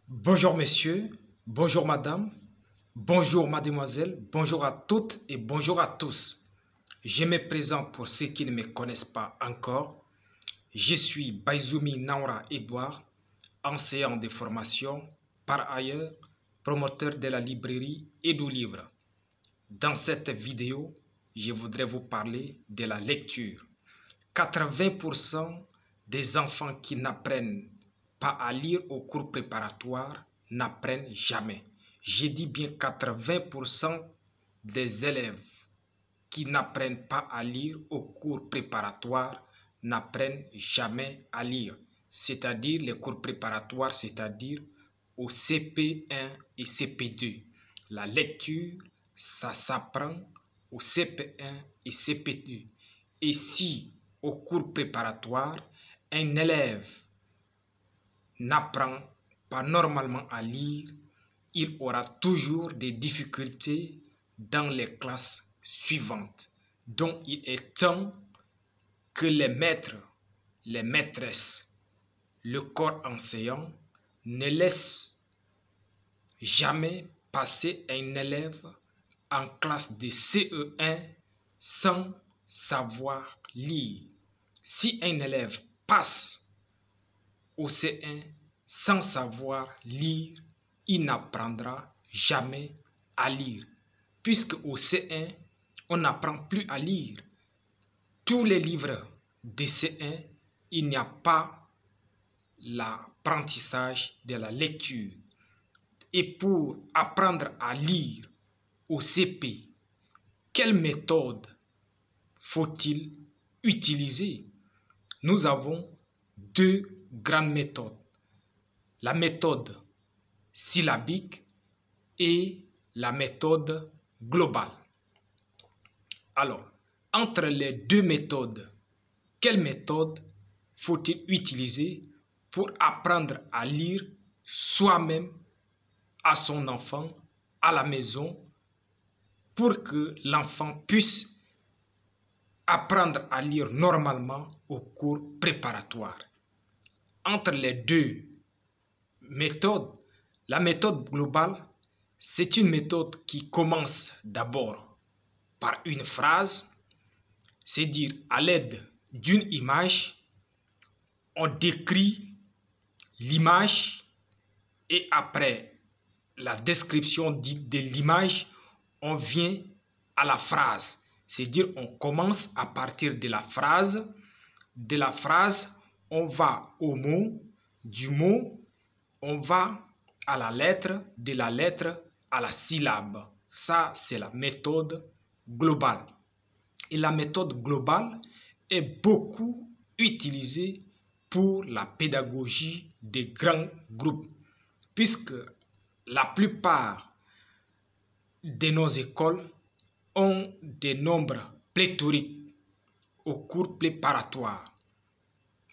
Bonjour messieurs, bonjour madame, bonjour mademoiselle, bonjour à toutes et bonjour à tous. Je me présente pour ceux qui ne me connaissent pas encore. Je suis Baizoumi Naura Edouard, enseignant de formation, par ailleurs promoteur de la librairie Edou Livre. Dans cette vidéo, je voudrais vous parler de la lecture. 80% des enfants qui n'apprennent pas à lire au cours préparatoire n'apprennent jamais. Je dis bien 80% des élèves qui n'apprennent pas à lire au cours préparatoire n'apprennent jamais à lire. C'est-à-dire les cours préparatoires, c'est-à-dire au CP1 et CP2. La lecture, ça s'apprend au CP1 et CP2. Et si au cours préparatoire, un élève n'apprend pas normalement à lire, il aura toujours des difficultés dans les classes suivantes. Donc, il est temps que les maîtres, les maîtresses, le corps enseignant ne laissent jamais passer un élève en classe de CE1 sans savoir lire. Si un élève passe au C1 sans savoir lire, il n'apprendra jamais à lire. Puisque au C1, on n'apprend plus à lire. Tous les livres de C1, il n'y a pas l'apprentissage de la lecture. Et pour apprendre à lire au CP, quelle méthode faut-il utiliser? Nous avons deux grandes méthodes. La méthode syllabique et la méthode globale. Alors, entre les deux méthodes, quelle méthode faut-il utiliser pour apprendre à lire soi-même à son enfant à la maison pour que l'enfant puisse apprendre à lire normalement au cours préparatoire? Entre les deux méthodes, la méthode globale, c'est une méthode qui commence d'abord par une phrase, c'est dire à l'aide d'une image, on décrit l'image et après la description dite de l'image, on vient à la phrase. C'est-à-dire on commence à partir de la phrase. De la phrase, on va au mot. Du mot, on va à la lettre. De la lettre à la syllabe. Ça, c'est la méthode globale. Et la méthode globale est beaucoup utilisée pour la pédagogie des grands groupes. Puisque la plupart de nos écoles ont des nombres pléthoriques au cours préparatoire.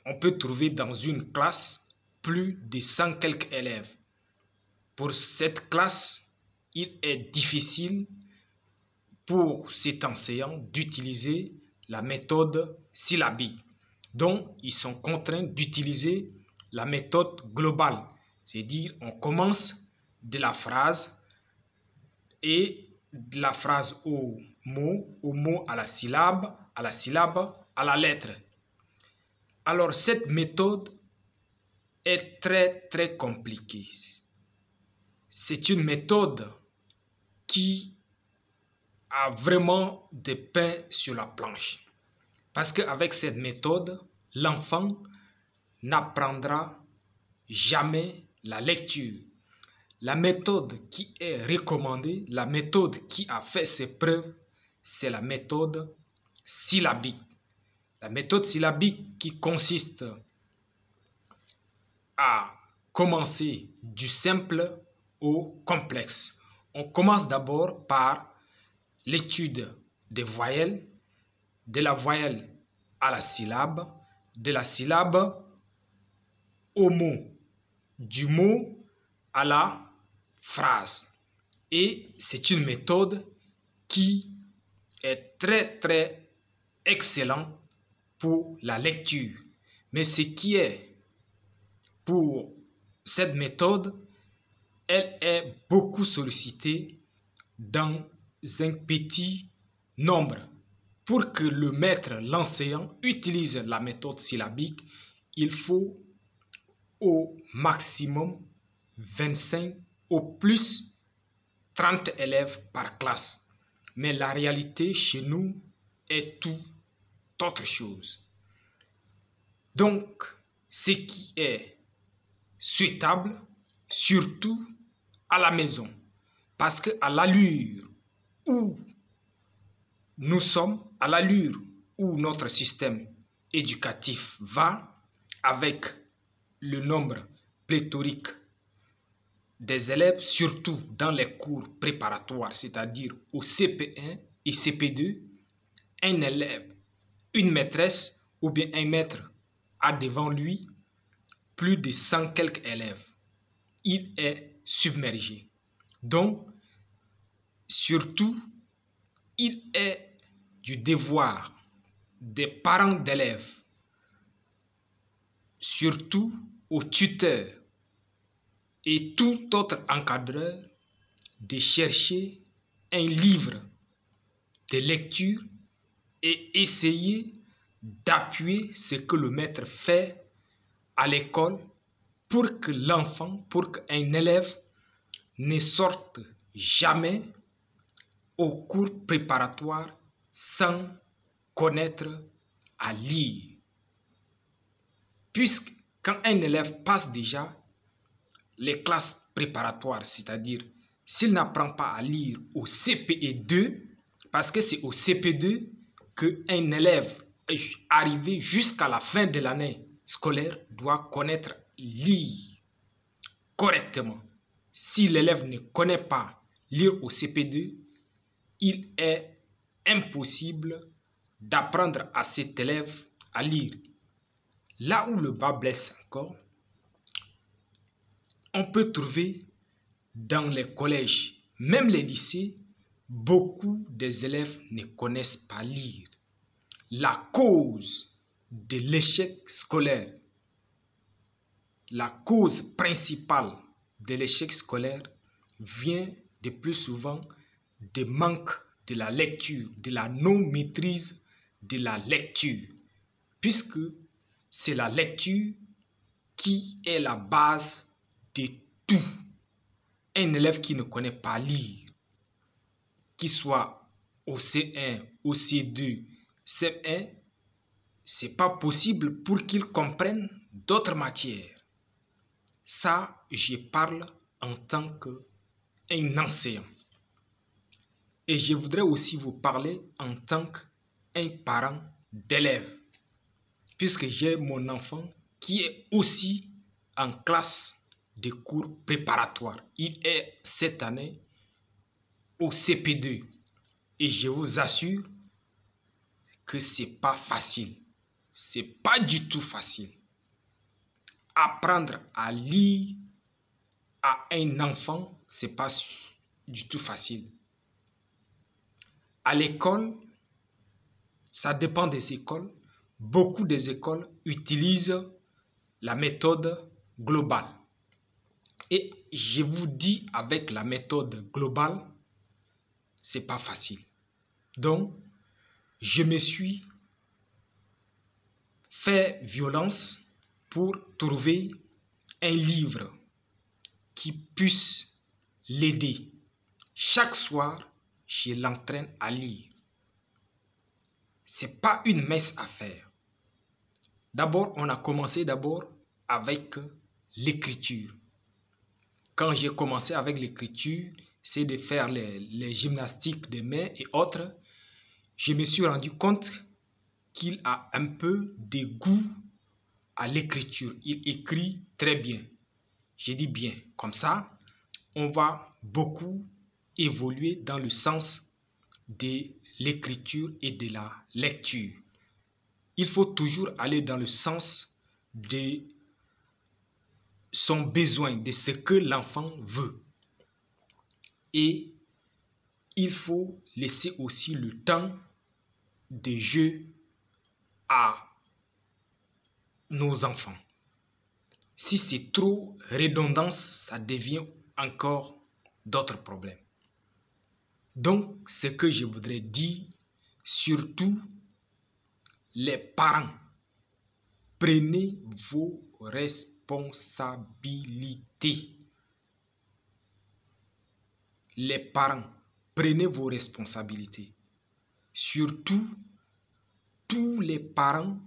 On peut trouver dans une classe plus de 100 quelques élèves. Pour cette classe, il est difficile pour cet enseignant d'utiliser la méthode syllabique. Donc, ils sont contraints d'utiliser la méthode globale. C'est-à-dire, on commence de la phrase et de la phrase au mot à la syllabe, à la lettre. Alors, cette méthode est très compliquée. C'est une méthode qui a vraiment des pains sur la planche. Parce qu'avec cette méthode, l'enfant n'apprendra jamais la lecture. La méthode qui est recommandée, la méthode qui a fait ses preuves, c'est la méthode syllabique. La méthode syllabique qui consiste à commencer du simple au complexe. On commence d'abord par l'étude des voyelles, de la voyelle à la syllabe, de la syllabe au mot, du mot à la phrase. Et c'est une méthode qui est très excellente pour la lecture. Mais ce qui est pour cette méthode, elle est beaucoup sollicitée dans un petit nombre. Pour que le maître, l'enseignant, utilise la méthode syllabique, il faut au maximum 25, au plus 30 élèves par classe. Mais la réalité chez nous est tout autre chose. Donc, ce qui est souhaitable, surtout à la maison, parce qu'à l'allure où nous sommes, à l'allure où notre système éducatif va, avec le nombre pléthorique des élèves, surtout dans les cours préparatoires, c'est-à-dire au CP1 et CP2, un élève, une maîtresse ou bien un maître a devant lui plus de 100 quelques élèves. Il est submergé. Donc, surtout, il est du devoir des parents d'élèves, surtout aux tuteurs et tout autre encadreur, de chercher un livre de lecture et essayer d'appuyer ce que le maître fait à l'école pour que l'enfant, pour qu'un élève ne sorte jamais au cours préparatoire sans connaître à lire. Puisque quand un élève passe déjà les classes préparatoires, c'est-à-dire s'il n'apprend pas à lire au CPE2, parce que c'est au CP2 qu'un élève arrivé jusqu'à la fin de l'année scolaire doit connaître lire correctement. Si l'élève ne connaît pas lire au CP2, il est impossible d'apprendre à cet élève à lire. Là où le bas blesse encore, on peut trouver dans les collèges, même les lycées, beaucoup des élèves ne connaissent pas lire. La cause de l'échec scolaire, la cause principale de l'échec scolaire vient de plus souvent du manque de la lecture, de la non-maîtrise de la lecture, puisque c'est la lecture qui est la base de tout. Un élève qui ne connaît pas lire, qu'il soit au C1, au C2, C1, c'est pas possible pour qu'il comprenne d'autres matières. Ça, je parle en tant qu'un enseignant. Et je voudrais aussi vous parler en tant qu'un parent d'élève, puisque j'ai mon enfant qui est aussi en classe de cours préparatoires. Il est cette année au CP2 et je vous assure que c'est pas facile. C'est pas du tout facile. Apprendre à lire à un enfant, c'est pas du tout facile. À l'école, ça dépend des écoles. Beaucoup des écoles utilisent la méthode globale. Et je vous dis, avec la méthode globale, c'est pas facile. Donc, je me suis fait violence pour trouver un livre qui puisse l'aider. Chaque soir, je l'entraîne à lire. Ce n'est pas une mince affaire. D'abord, on a commencé avec l'écriture. Quand j'ai commencé avec l'écriture, c'est de faire les gymnastiques des mains et autres. Je me suis rendu compte qu'il a un peu de goût à l'écriture. Il écrit très bien. J'ai dit bien. Comme ça, on va beaucoup évoluer dans le sens de l'écriture et de la lecture. Il faut toujours aller dans le sens de son besoin, de ce que l'enfant veut. Et il faut laisser aussi le temps de jeu à nos enfants. Si c'est trop redondance, ça devient encore d'autres problèmes. Donc, ce que je voudrais dire, surtout les parents, prenez vos responsabilités. Les parents, prenez vos responsabilités. Surtout, tous les parents,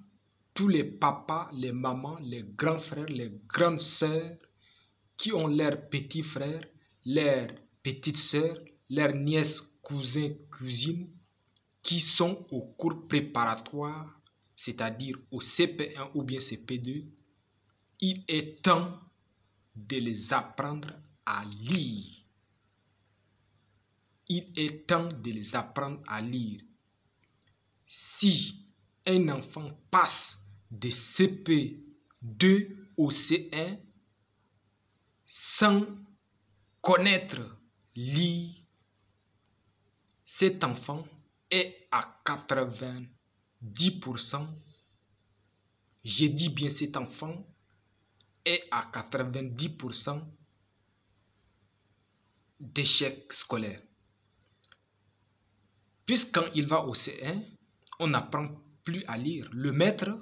tous les papas, les mamans, les grands frères, les grandes sœurs qui ont leurs petits frères, leurs petites sœurs, leurs nièces, cousins, cousines, qui sont au cours préparatoire, c'est-à-dire au CP1 ou bien CP2, il est temps de les apprendre à lire. Il est temps de les apprendre à lire. Si un enfant passe de CP2 au C1 sans connaître lire, cet enfant est à 90%, je dis bien cet enfant est à 90% d'échec scolaire. Puisqu'quand il va au C1, on n'apprend plus à lire. Le maître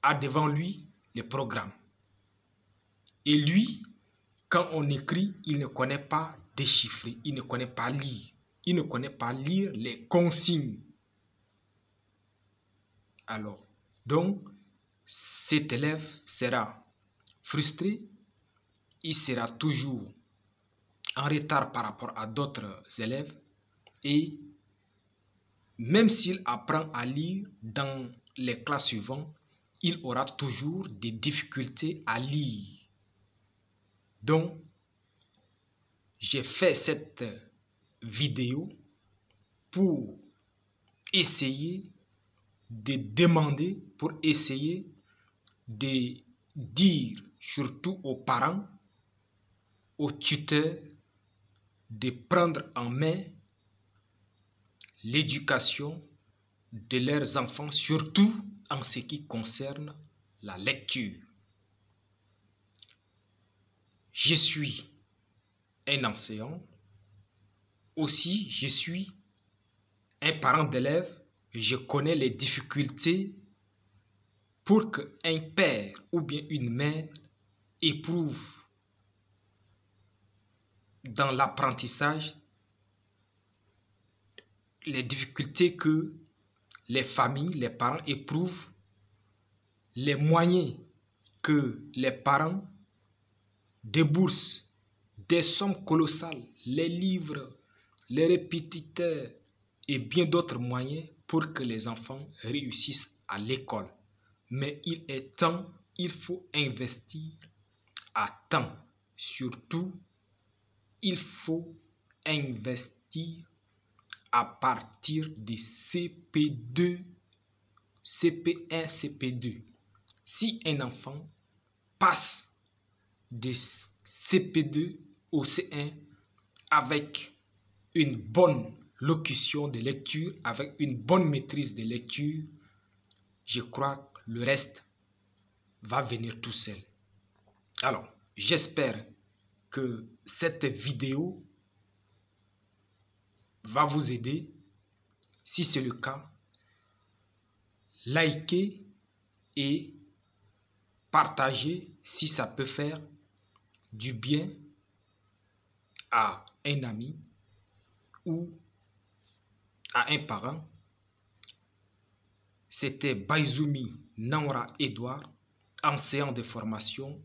a devant lui les programmes. Et lui, quand on écrit, il ne connaît pas déchiffrer, il ne connaît pas lire. Il ne connaît pas lire les consignes. Alors, donc, cet élève sera frustré, il sera toujours en retard par rapport à d'autres élèves et même s'il apprend à lire dans les classes suivantes, il aura toujours des difficultés à lire. Donc, j'ai fait cette vidéo pour essayer de demander, pour essayer de dire surtout aux parents, aux tuteurs, de prendre en main l'éducation de leurs enfants, surtout en ce qui concerne la lecture. Je suis un enseignant, aussi je suis un parent d'élève, je connais les difficultés pour qu'un père ou bien une mère éprouve dans l'apprentissage les difficultés que les familles, les parents éprouvent, les moyens que les parents déboursent, des sommes colossales, les livres, les répétiteurs et bien d'autres moyens pour que les enfants réussissent à l'école. Mais il est temps, il faut investir à temps. Surtout, il faut investir à partir de CP2, CP1, CP2. Si un enfant passe de CP2 au C1 avec une bonne locution de lecture, avec une bonne maîtrise de lecture, je crois que le reste va venir tout seul. Alors, j'espère que cette vidéo va vous aider. Si c'est le cas, likez et partagez si ça peut faire du bien à un ami ou à un parent. C'était Baizoumi Naura Edouard, enseignant de formation,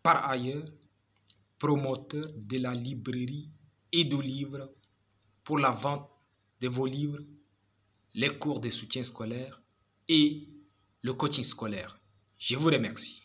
par ailleurs promoteur de la librairie Edolivre pour la vente de vos livres, les cours de soutien scolaire et le coaching scolaire. Je vous remercie.